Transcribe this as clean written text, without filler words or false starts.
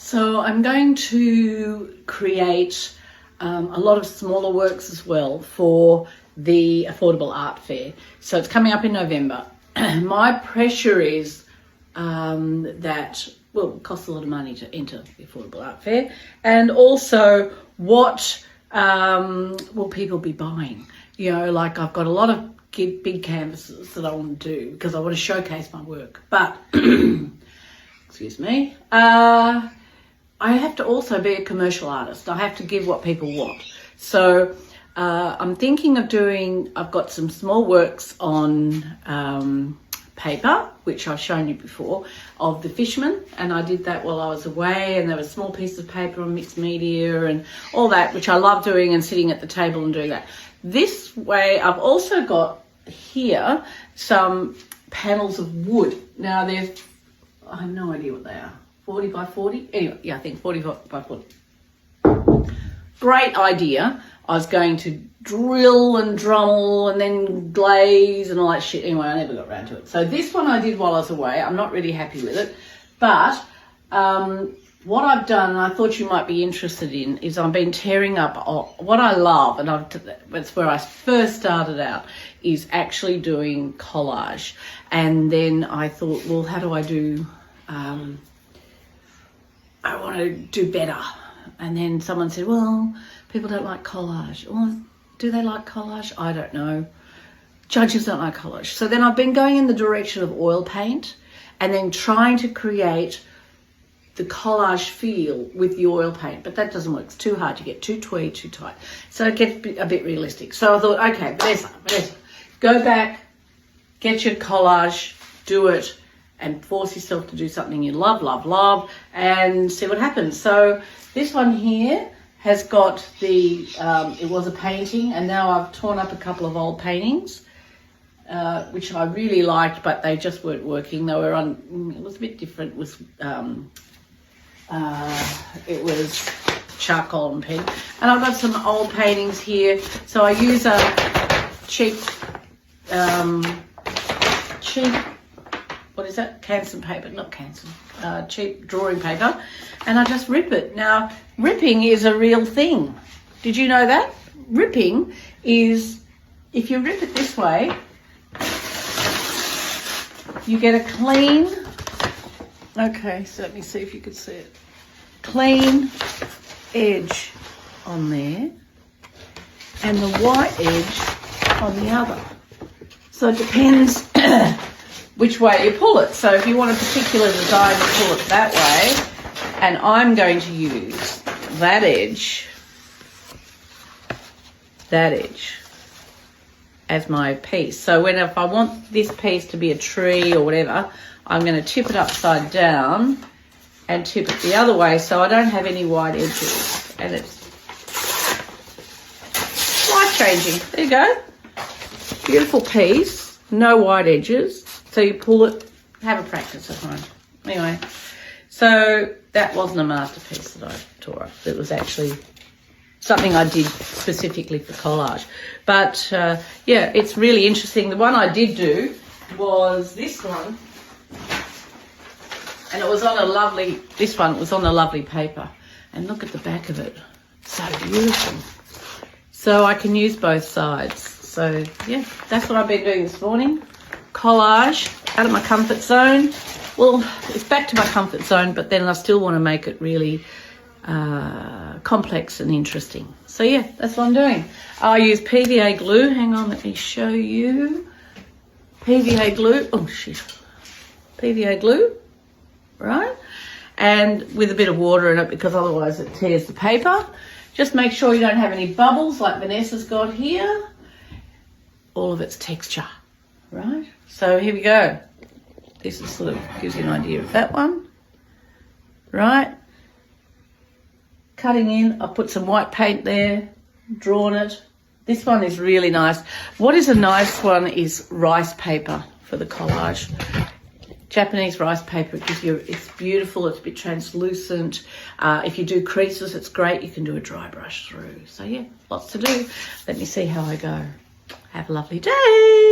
So I'm going to create a lot of smaller works as well for the Affordable Art Fair. So it's coming up in November. My pressure is that, well, it costs a lot of money to enter the Affordable Art Fair, and also what will people be buying? You know, like I've got a lot of big canvases that I want to do because I want to showcase my work. But, excuse me, I have to also be a commercial artist. I have to give what people want. So I'm thinking of doing, I've got some small works on paper, which I've shown you before, of the fisherman, and I did that while I was away, and there were small pieces of paper on mixed media and all that, which I love doing and sitting at the table and doing that. This way, I've also got here some panels of wood. Now they're, I have no idea what they are, 40 by 40? Anyway, yeah, I think 40 by 40. Great idea. I was going to drill and Dremel and then glaze and all that shit. Anyway, I never got around to it. So this one I did while I was away. I'm not really happy with it. But what I've done, and I thought you might be interested in, is I've been tearing up what I love, and that's where I first started out, is actually doing collage. And then I thought, well, how do I do, I want to do better. And then someone said, well, people don't like collage. Well, do they like collage? I don't know. Judges don't like collage. So then I've been going in the direction of oil paint and then trying to create the collage feel with the oil paint, but that doesn't work. It's too hard. You get too twee, too tight. So it gets a bit realistic. So I thought, okay, Vanessa, go back, get your collage, do it, and force yourself to do something you love, and see what happens. So this one here has got the, it was a painting, and now I've torn up a couple of old paintings, which I really liked, but they just weren't working. They were it was a bit different. It was charcoal and pen. And I've got some old paintings here. So I use a cheap, what is that? Canson paper, not Canson, cheap drawing paper. And I just rip it. Now, ripping is a real thing. Did you know that? Ripping is, if you rip it this way, you get a clean, okay, so let me see if you can see it. Clean edge on there and the white edge on the other. So it depends which way you pull it. So if you want a particular design, you pull it that way. And I'm going to use that edge as my piece. So if I want this piece to be a tree or whatever, I'm going to tip it upside down and tip it the other way so I don't have any white edges. And it's life-changing. There you go. Beautiful piece, no white edges. So you pull it, have a practice at home. Anyway, so that wasn't a masterpiece that I tore up. It was actually something I did specifically for collage. But yeah, it's really interesting. The one I did do was this one. And it was on a lovely, this one was on a lovely paper. And look at the back of it. So beautiful. So I can use both sides. So yeah, that's what I've been doing this morning. Collage, out of my comfort zone. Well, it's back to my comfort zone, but then I still want to make it really complex and interesting. So yeah, that's what I'm doing. I use PVA glue. Hang on, let me show you. PVA glue. Oh shit. PVA glue, right? And with a bit of water in it because otherwise it tears the paper. Just make sure you don't have any bubbles like Vanessa's got here. All of its texture, right? So here we go. This is sort of gives you an idea of that one, right? Cutting in, I put some white paint there, drawn it. This one is really nice. What is a nice one is rice paper for the collage. Japanese rice paper, it gives you, it's beautiful, it's a bit translucent. If you do creases, it's great. You can do a dry brush through. So yeah, lots to do. Let me see how I go. Have a lovely day.